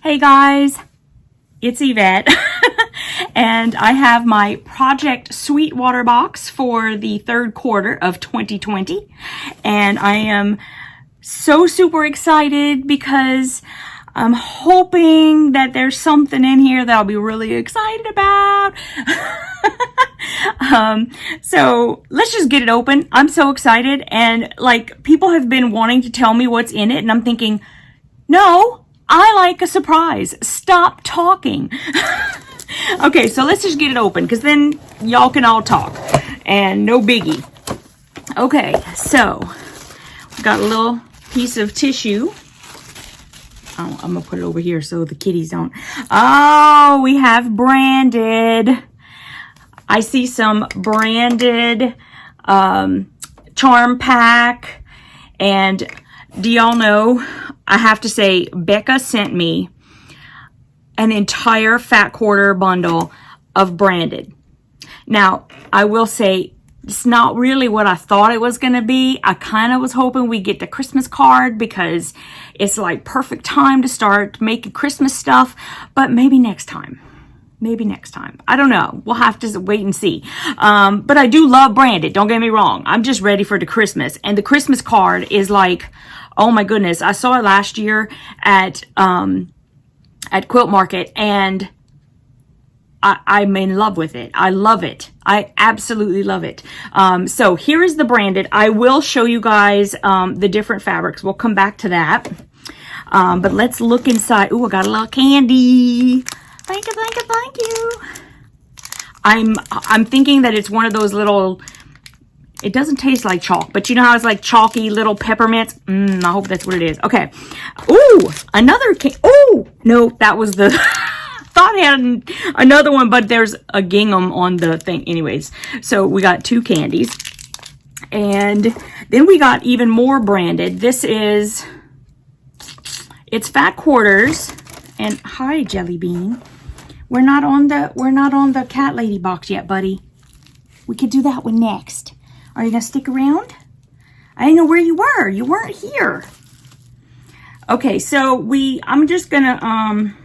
Hey guys, it's Yvette and I have my Project Sweetwater box for the third quarter of 2020 and I am so super excited because I'm hoping that there's something in here that I'll be really excited about. So let's just get it open. I'm so excited, and like, people have been wanting to tell me what's in it and I'm thinking, no, I like a surprise. Stop talking. Okay, so let's just get it open because then y'all can all talk and no biggie. Okay, so we got a little piece of tissue. Oh, I'm gonna put it over here so the kitties don't. Oh, we have branded. I see some branded charm pack. And do y'all know, I have to say, Becca sent me an entire fat quarter bundle of branded. Now, I will say, it's not really what I thought it was going to be. I kind of was hoping we'd get the Christmas card because it's like perfect time to start making Christmas stuff, but maybe next time. Maybe next time. I don't know. We'll have to wait and see. But I do love branded. Don't get me wrong. I'm just ready for the Christmas. And the Christmas card is like, oh my goodness. I saw it last year at Quilt Market and I'm in love with it. I love it. I absolutely love it. So here is the branded. I will show you guys the different fabrics. We'll come back to that. But let's look inside. Ooh, I got a little candy. Thank you, thank you, thank you. I'm thinking that it's one of those little, it doesn't taste like chalk, but you know how it's like chalky little peppermints? I hope that's what it is. Okay. Ooh, another oh, no, that was the, thought I had another one, but there's a gingham on the thing. Anyways, so we got two candies. And then we got even more branded. This is, it's fat quarters. And hi, Jelly Bean. We're not on the cat lady box yet, buddy. We could do that one next. Are you gonna stick around? I didn't know where you were. You weren't here. Okay, so I'm just gonna I'm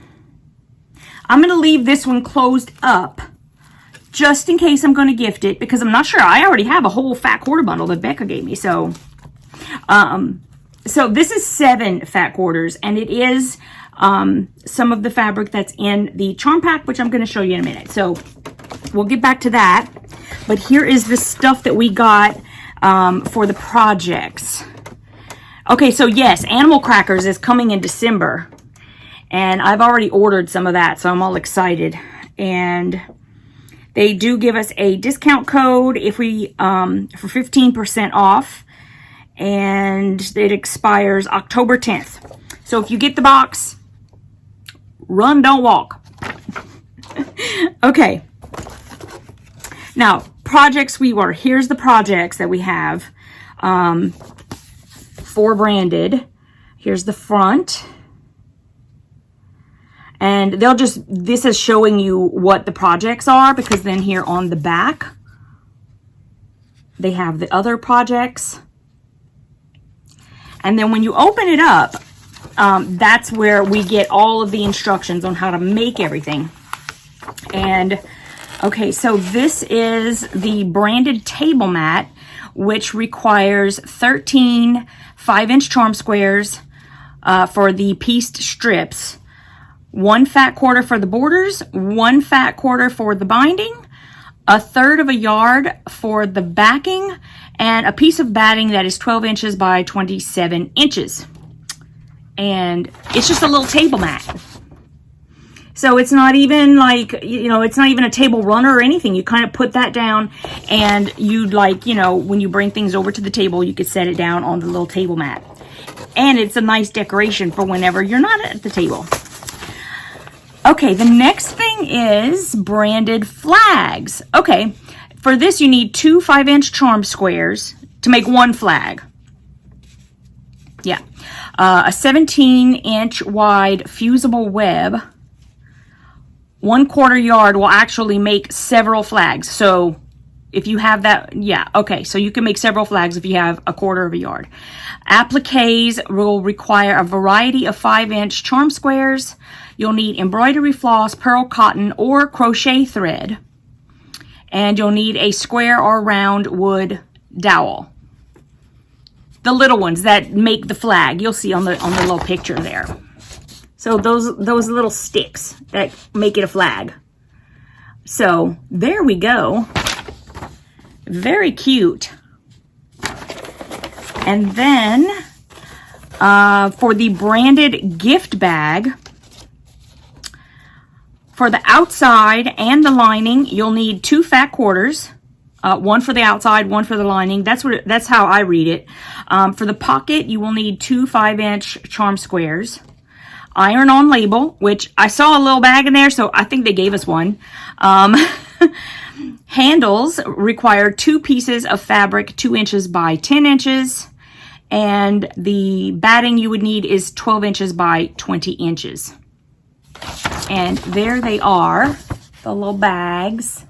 gonna leave this one closed up just in case I'm gonna gift it because I'm not sure. I already have a whole fat quarter bundle that Becca gave me. So so this is 7 fat quarters and it is some of the fabric that's in the charm pack, which I'm going to show you in a minute. So we'll get back to that. But here is the stuff that we got for the projects. Okay, so yes, Animal Crackers is coming in December. And I've already ordered some of that, so I'm all excited. And they do give us a discount code if we for 15% off. And it expires October 10th. So if you get the box, run, don't walk. Okay. Now, Project Sweetwater. Here's the projects that we have for branded. Here's the front. And they'll just, this is showing you what the projects are because then here on the back, they have the other projects. And then when you open it up, that's where we get all of the instructions on how to make everything. And okay, so this is the branded table mat, which requires 13 5-inch charm squares for the pieced strips, 1 fat quarter for the borders, 1 fat quarter for the binding, 1/3 of a yard for the backing, and a piece of batting that is 12 inches by 27 inches. And it's just a little table mat. So it's not even like, you know, it's not even a table runner or anything. You kind of put that down and you'd like, you know, when you bring things over to the table, you could set it down on the little table mat. And it's a nice decoration for whenever you're not at the table. Okay, the next thing is branded flags. Okay, for this you need 2 5-inch charm squares to make 1 flag. Yeah. A 17-inch wide fusible web. 1/4 yard will actually make several flags. So if you have that, yeah, okay. So you can make several flags if you have a quarter of a yard. Appliques will require a variety of 5-inch charm squares. You'll need embroidery floss, pearl cotton, or crochet thread. And you'll need a square or round wood dowel. The little ones that make the flag, you'll see on the little picture there. So those little sticks that make it a flag. So there we go. Very cute. And then for the branded gift bag, for the outside and the lining, you'll need 2 fat quarters. One for the outside, one for the lining. That's how I read it. For the pocket, you will need 2 5-inch charm squares. Iron on label, which I saw a little bag in there, so I think they gave us one. Handles require 2 pieces of fabric, 2 inches by 10 inches. And the batting you would need is 12 inches by 20 inches. And there they are, the little bags.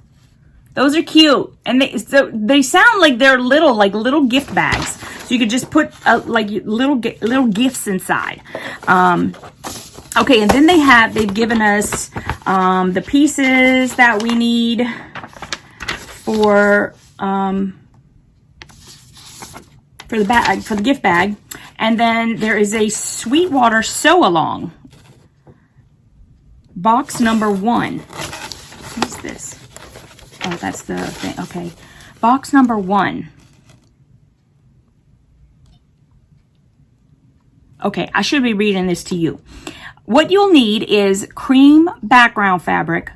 Those are cute, and they sound like they're little gift bags. So you could just put like little gifts inside. Okay, and then they've given us the pieces that we need for the gift bag, and then there is a Sweetwater sew along. Box number 1. What's this? Oh, that's the thing. Okay. Box number 1. Okay, I should be reading this to you. What you'll need is cream background fabric,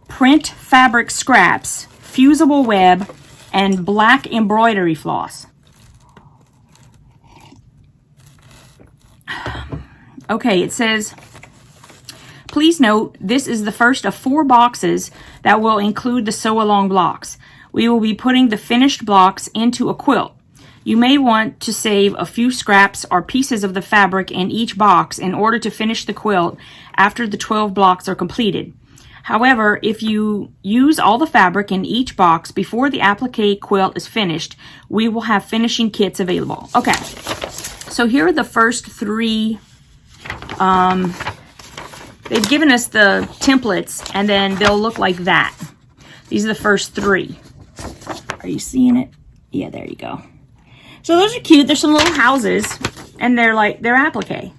print fabric scraps, fusible web, and black embroidery floss. Okay, it says, please note, this is the first of 4 boxes that will include the sew-along blocks. We will be putting the finished blocks into a quilt. You may want to save a few scraps or pieces of the fabric in each box in order to finish the quilt after the 12 blocks are completed. However, if you use all the fabric in each box before the applique quilt is finished, we will have finishing kits available. Okay, so here are the first 3. They've given us the templates, and then they'll look like that. These are the first 3. Are you seeing it? Yeah, there you go. So those are cute. There's some little houses, and they're applique.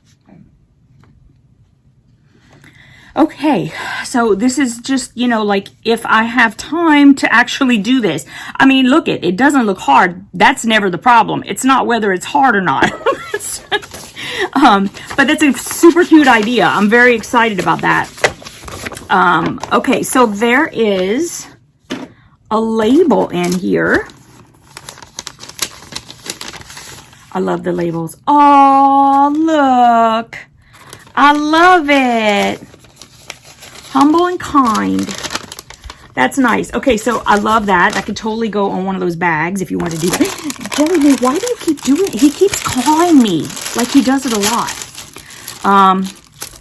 Okay, so this is just, like if I have time to actually do this. I mean, look, it doesn't look hard. That's never the problem. It's not whether it's hard or not. But that's a super cute idea. I'm very excited about that. Okay, so there is a label in here. I love the labels. Oh, look. I love it. Humble and kind. That's nice. Okay, so I love that. That could totally go on one of those bags if you want to do that. Jelly, why do you keep doing it? He keeps clawing me like he does it a lot.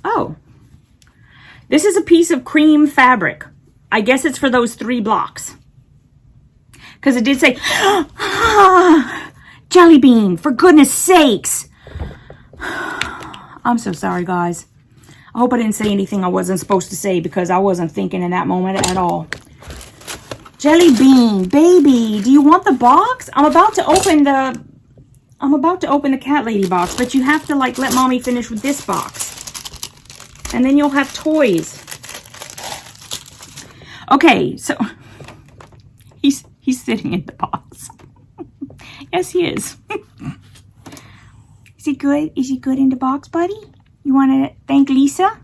Oh. This is a piece of cream fabric. I guess it's for those 3 blocks. Because it did say, Jelly Bean, for goodness sakes. I'm so sorry, guys. I hope I didn't say anything I wasn't supposed to say because I wasn't thinking in that moment at all. Jelly Bean, baby, do you want the box? I'm about to open the cat lady box, but you have to let mommy finish with this box. And then you'll have toys. Okay, so he's sitting in the box. Yes, he is. Is he good? Is he good in the box, buddy? You want to thank Lisa?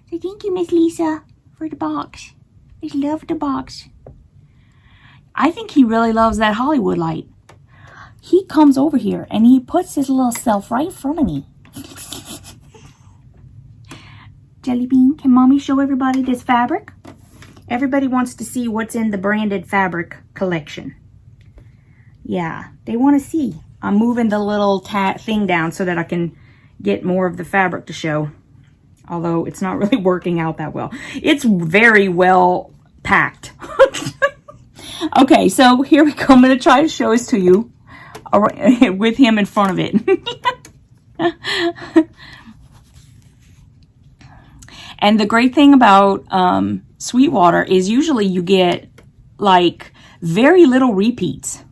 Say thank you, Miss Lisa, for the box. I love the box. I think he really loves that Hollywood light. He comes over here and he puts his little self right in front of me. Jelly Bean, can mommy show everybody this fabric? Everybody wants to see what's in the branded fabric collection. Yeah, they want to see. I'm moving the little thing down so that I can get more of the fabric to show. Although it's not really working out that well. It's very well packed. Okay, so here we go. I'm going to try to show this to you with him in front of it. And the great thing about Sweetwater is usually you get like very little repeats.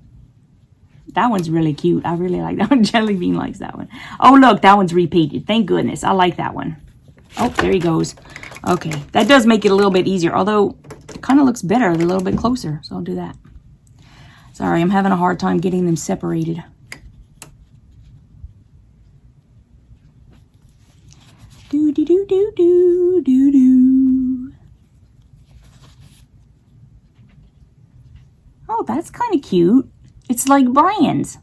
That one's really cute. I really like that one. Jelly Bean likes that one. Oh, look, that one's repeated. Thank goodness. I like that one. Oh, there he goes. Okay, that does make it a little bit easier, although it kind of looks better a little bit closer, so I'll do that. Sorry, I'm having a hard time getting them separated. Do-do-do-do-do-do-do. Oh, that's kind of cute. It's like Brian's.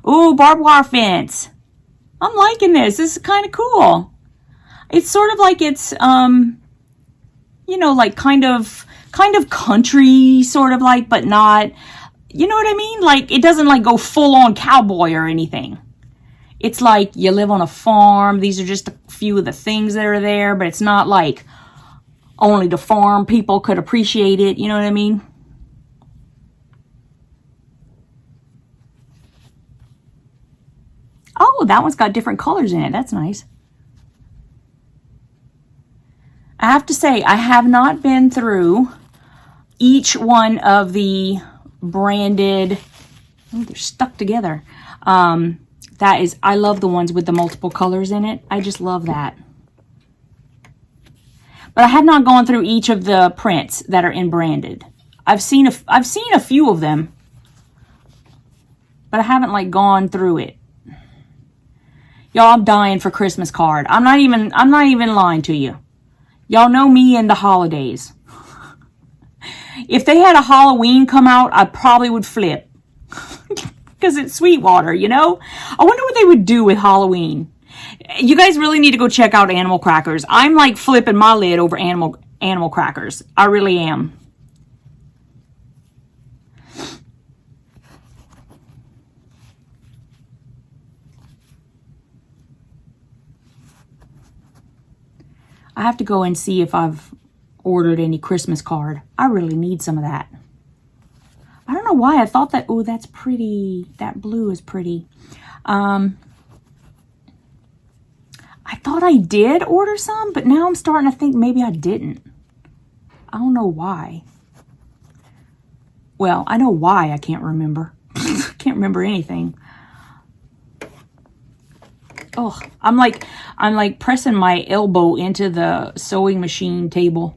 Ooh, barbed wire fence. I'm liking this. This is kind of cool. It's sort of like it's, you know, like kind of country, sort of like, but not, you know what I mean? Like, it doesn't like go full on cowboy or anything. It's like you live on a farm. These are just a few of the things that are there, but it's not like only the farm people could appreciate it. You know what I mean? Oh, that one's got different colors in it. That's nice. I have to say, I have not been through each one of the branded. Oh, they're stuck together. That is, I love the ones with the multiple colors in it. I just love that. But I have not gone through each of the prints that are in branded. I've seen a few of them, but I haven't like gone through it. Y'all, I'm dying for Christmas card. I'm not even lying to you. Y'all know me and the holidays. If they had a Halloween come out, I probably would flip. Because it's Sweetwater, you know? I wonder what they would do with Halloween. You guys really need to go check out Animal Crackers. I'm like flipping my lid over Animal Crackers. I really am. I have to go and see if I've ordered any Christmas card. I really need some of that. I don't know why I thought that. Oh, that's pretty. That blue is pretty. I thought I did order some, but now I'm starting to think maybe I didn't. I don't know why. Well, I know why. I can't remember. Can't remember anything. Oh, I'm like pressing my elbow into the sewing machine table.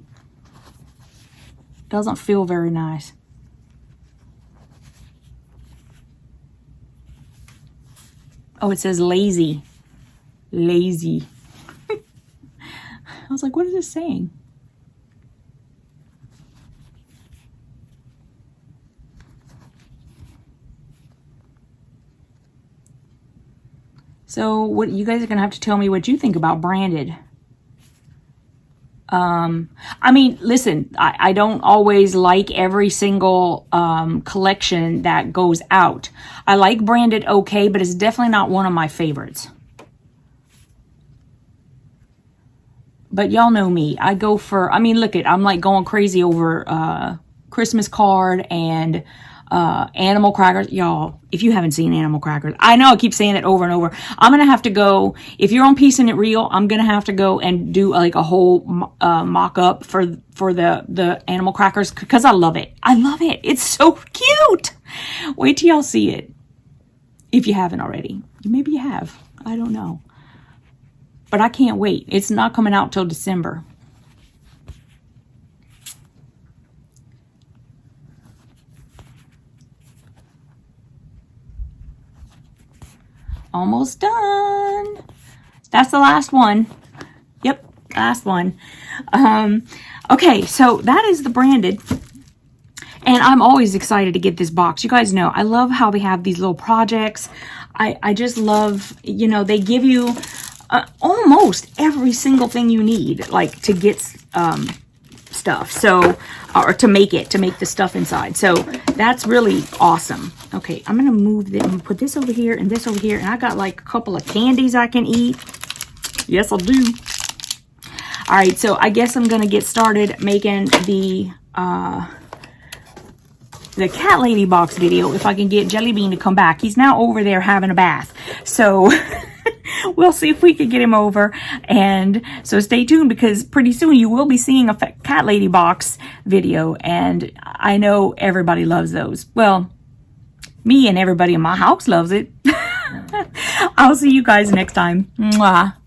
Doesn't feel very nice. Oh, it says lazy. Lazy. I was like, what is this saying? So what you guys are going to have to tell me what you think about branded. I mean, listen, I don't always like every single collection that goes out. I like branded okay, but it's definitely not one of my favorites. But y'all know me. I go for, I mean, look it, I'm like going crazy over Christmas card and Animal Crackers. Y'all, if you haven't seen Animal Crackers, I know I keep saying it over and over. I'm gonna have to go, if you're on Piecing It Real, I'm gonna have to go and do like a whole mock-up for the Animal Crackers, because I love it. I love it. It's so cute. Wait till y'all see it, if you haven't already. Maybe you have, I don't know, but I can't wait. It's not coming out till December. Almost done. That's the last one. Yep, last one. Okay, so that is the branded. And I'm always excited to get this box. You guys know, I love how they have these little projects. I just love, you know, they give you almost every single thing you need, like to get stuff. So, or to make the stuff inside. So that's really awesome. Okay, I'm gonna move this. I'm gonna put this over here and this over here, and I got like a couple of candies I can eat. Yes, I do. right, so I guess I'm gonna get started making the cat lady box video if I can get Jelly Bean to come back. He's now over there having a bath, so we'll see if we can get him over. And so stay tuned, because pretty soon you will be seeing a cat lady box video, and I know everybody loves those. Well, me and everybody in my house loves it. I'll see you guys next time. Mwah.